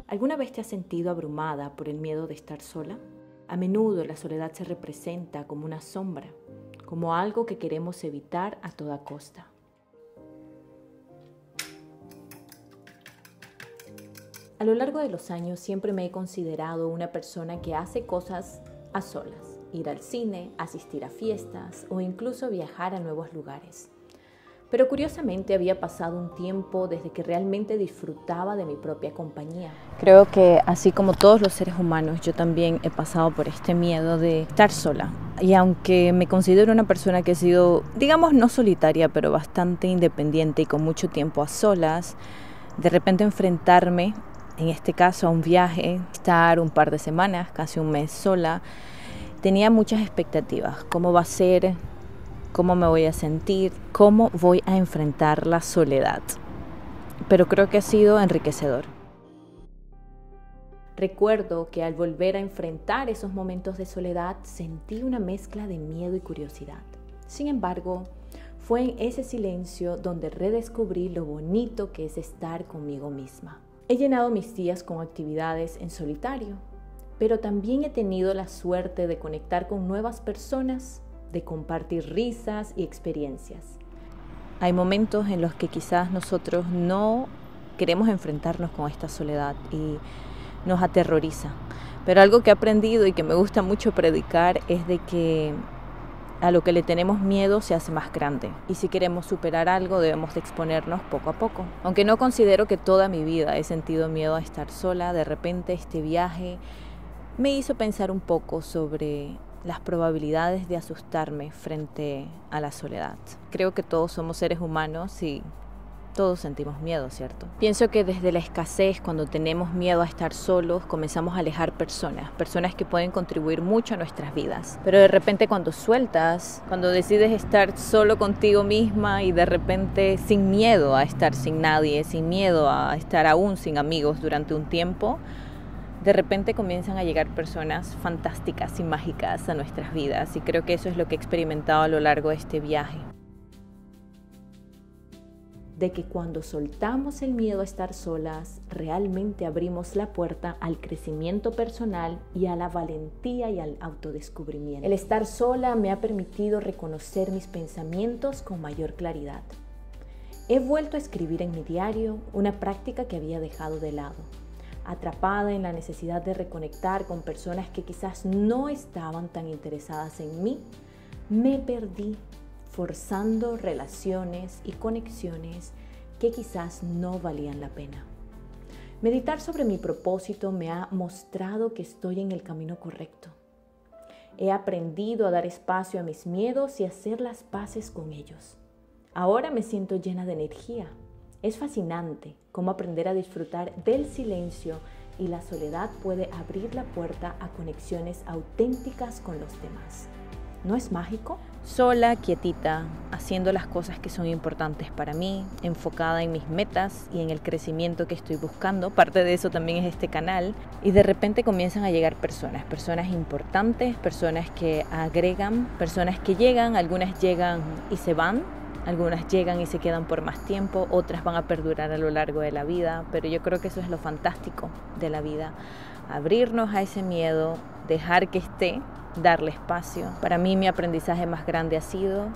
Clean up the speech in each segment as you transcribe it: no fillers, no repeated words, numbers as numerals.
¿Alguna vez te has sentido abrumada por el miedo de estar sola? A menudo la soledad se representa como una sombra, como algo que queremos evitar a toda costa. A lo largo de los años siempre me he considerado una persona que hace cosas a solas, ir al cine, asistir a fiestas o incluso viajar a nuevos lugares. Pero curiosamente había pasado un tiempo desde que realmente disfrutaba de mi propia compañía. Creo que así como todos los seres humanos, yo también he pasado por este miedo de estar sola. Y aunque me considero una persona que he sido, digamos, no solitaria, pero bastante independiente y con mucho tiempo a solas, de repente enfrentarme, en este caso a un viaje, estar un par de semanas, casi un mes sola, tenía muchas expectativas. ¿Cómo va a ser? ¿Cómo me voy a sentir? ¿Cómo voy a enfrentar la soledad? Pero creo que ha sido enriquecedor. Recuerdo que al volver a enfrentar esos momentos de soledad sentí una mezcla de miedo y curiosidad. Sin embargo, fue en ese silencio donde redescubrí lo bonito que es estar conmigo misma. He llenado mis días con actividades en solitario, pero también he tenido la suerte de conectar con nuevas personas, de compartir risas y experiencias. Hay momentos en los que quizás nosotros no queremos enfrentarnos con esta soledad y nos aterroriza. Pero algo que he aprendido y que me gusta mucho predicar es de que a lo que le tenemos miedo se hace más grande. Y si queremos superar algo debemos de exponernos poco a poco. Aunque no considero que toda mi vida he sentido miedo a estar sola, de repente este viaje me hizo pensar un poco sobre las probabilidades de asustarme frente a la soledad. Creo que todos somos seres humanos y todos sentimos miedo, ¿cierto? Pienso que desde la escasez, cuando tenemos miedo a estar solos, comenzamos a alejar personas que pueden contribuir mucho a nuestras vidas. Pero de repente cuando sueltas, cuando decides estar solo contigo misma y de repente sin miedo a estar sin nadie, sin miedo a estar aún sin amigos durante un tiempo, de repente comienzan a llegar personas fantásticas y mágicas a nuestras vidas y creo que eso es lo que he experimentado a lo largo de este viaje. De que cuando soltamos el miedo a estar solas, realmente abrimos la puerta al crecimiento personal y a la valentía y al autodescubrimiento. El estar sola me ha permitido reconocer mis pensamientos con mayor claridad. He vuelto a escribir en mi diario, una práctica que había dejado de lado. Atrapada en la necesidad de reconectar con personas que quizás no estaban tan interesadas en mí, me perdí forzando relaciones y conexiones que quizás no valían la pena. Meditar sobre mi propósito me ha mostrado que estoy en el camino correcto. He aprendido a dar espacio a mis miedos y a hacer las paces con ellos. Ahora me siento llena de energía. Es fascinante cómo aprender a disfrutar del silencio y la soledad puede abrir la puerta a conexiones auténticas con los demás. ¿No es mágico? Sola, quietita, haciendo las cosas que son importantes para mí, enfocada en mis metas y en el crecimiento que estoy buscando. Parte de eso también es este canal. Y de repente comienzan a llegar personas importantes, personas que agregan, personas que llegan, algunas llegan y se van. Algunas llegan y se quedan por más tiempo, otras van a perdurar a lo largo de la vida, pero yo creo que eso es lo fantástico de la vida. Abrirnos a ese miedo, dejar que esté, darle espacio. Para mí mi aprendizaje más grande ha sido: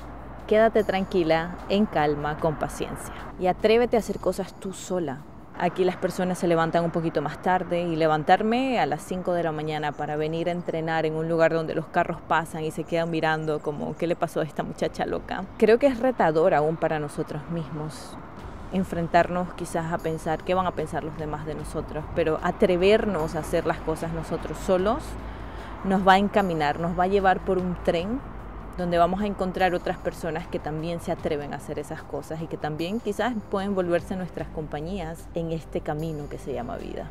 quédate tranquila, en calma, con paciencia. Y atrévete a hacer cosas tú sola. Aquí las personas se levantan un poquito más tarde y levantarme a las 5 de la mañana para venir a entrenar en un lugar donde los carros pasan y se quedan mirando como ¿qué le pasó a esta muchacha loca? Creo que es retador aún para nosotros mismos enfrentarnos quizás a pensar qué van a pensar los demás de nosotros, pero atrevernos a hacer las cosas nosotros solos nos va a encaminar, nos va a llevar por un tren donde vamos a encontrar otras personas que también se atreven a hacer esas cosas y que también quizás pueden volverse nuestras compañías en este camino que se llama vida.